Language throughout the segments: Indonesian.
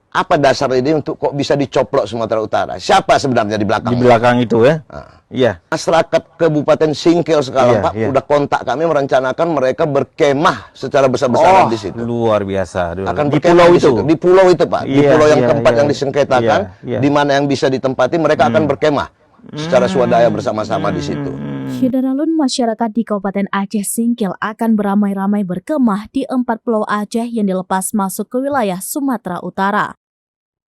apa dasar ini untuk kok bisa dicoplok Sumatera Utara? Siapa sebenarnya di belakang? Di belakang itu ya? Iya. Masyarakat Kabupaten Singkil sekarang, Pak, udah kontak kami merencanakan mereka berkemah secara besar-besaran di situ. Luar biasa. Akan di berkemah pulau di itu? situ. Di pulau itu, Pak. Di pulau yang keempat yang disengketakan, di mana yang bisa ditempati, mereka akan berkemah secara swadaya bersama-sama di situ. Syederalun masyarakat di Kabupaten Aceh Singkil akan beramai-ramai berkemah di 4 pulau Aceh yang dilepas masuk ke wilayah Sumatera Utara.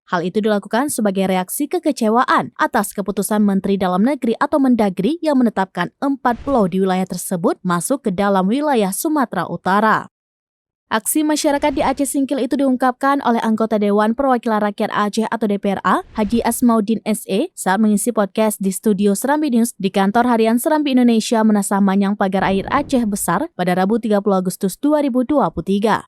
Hal itu dilakukan sebagai reaksi kekecewaan atas keputusan Menteri Dalam Negeri atau Mendagri yang menetapkan 4 pulau di wilayah tersebut masuk ke dalam wilayah Sumatera Utara. Aksi masyarakat di Aceh Singkil itu diungkapkan oleh anggota Dewan Perwakilan Rakyat Aceh atau DPRA, Haji Asmaudin SE, saat mengisi podcast di studio Serambi News di kantor harian Serambi Indonesia Menasah Manyang Pagar Air Aceh Besar pada Rabu 30 Agustus 2023.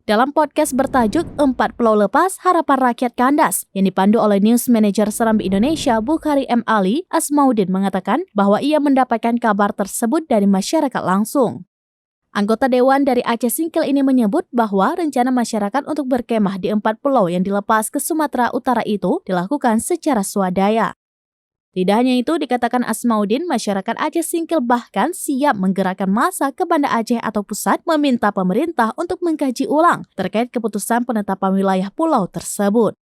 Dalam podcast bertajuk 4 Pulau Lepas Harapan Rakyat Kandas yang dipandu oleh News Manager Serambi Indonesia Bukhari M. Ali, Asmaudin mengatakan bahwa ia mendapatkan kabar tersebut dari masyarakat langsung. Anggota Dewan dari Aceh Singkil ini menyebut bahwa rencana masyarakat untuk berkemah di 4 pulau yang dilepas ke Sumatera Utara itu dilakukan secara swadaya. Tidak hanya itu, dikatakan Asmaudin, masyarakat Aceh Singkil bahkan siap menggerakkan massa ke Banda Aceh atau pusat meminta pemerintah untuk mengkaji ulang terkait keputusan penetapan wilayah pulau tersebut.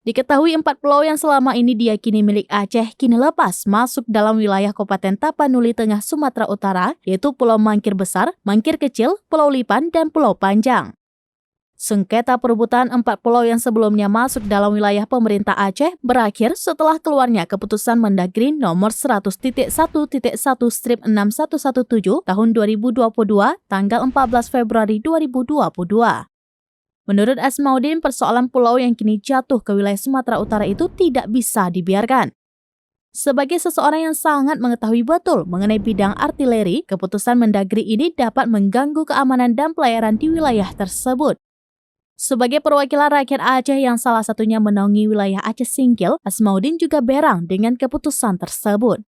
Diketahui 4 pulau yang selama ini diyakini milik Aceh kini lepas masuk dalam wilayah Kabupaten Tapanuli Tengah Sumatera Utara, yaitu Pulau Mangkir Besar, Mangkir Kecil, Pulau Lipan, dan Pulau Panjang. Sengketa perebutan 4 pulau yang sebelumnya masuk dalam wilayah pemerintah Aceh berakhir setelah keluarnya keputusan Mendagri nomor 100.1.1/6117 tahun 2022 tanggal 14 Februari 2022. Menurut Asmaudin, persoalan pulau yang kini jatuh ke wilayah Sumatera Utara itu tidak bisa dibiarkan. Sebagai seseorang yang sangat mengetahui betul mengenai bidang artileri, keputusan Mendagri ini dapat mengganggu keamanan dan pelayaran di wilayah tersebut. Sebagai perwakilan rakyat Aceh yang salah satunya menaungi wilayah Aceh Singkil, Asmaudin juga berang dengan keputusan tersebut.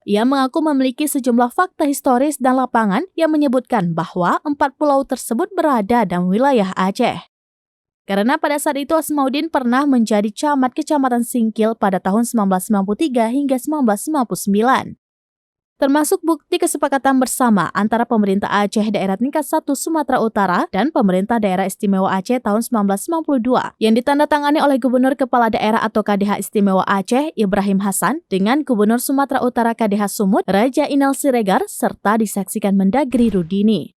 Ia mengaku memiliki sejumlah fakta historis dan lapangan yang menyebutkan bahwa 4 pulau tersebut berada dalam wilayah Aceh. Karena pada saat itu Asmaudin pernah menjadi camat Kecamatan Singkil pada tahun 1993 hingga 1999. Termasuk bukti kesepakatan bersama antara pemerintah Aceh Daerah Tingkat 1 Sumatera Utara dan pemerintah Daerah Istimewa Aceh tahun 1992 yang ditandatangani oleh Gubernur Kepala Daerah atau KDH Istimewa Aceh Ibrahim Hasan dengan Gubernur Sumatera Utara KDH Sumut Raja Inal Siregar serta disaksikan Mendagri Rudini.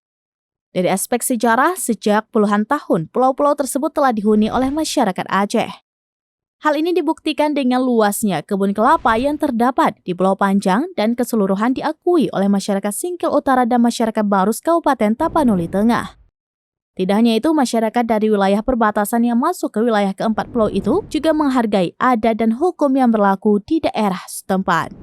Dari aspek sejarah, sejak puluhan tahun pulau-pulau tersebut telah dihuni oleh masyarakat Aceh. Hal ini dibuktikan dengan luasnya kebun kelapa yang terdapat di Pulau Panjang dan keseluruhan diakui oleh masyarakat Singkil Utara dan masyarakat Barus Kabupaten Tapanuli Tengah. Tidak hanya itu, masyarakat dari wilayah perbatasan yang masuk ke wilayah keempat pulau itu juga menghargai adat dan hukum yang berlaku di daerah setempat.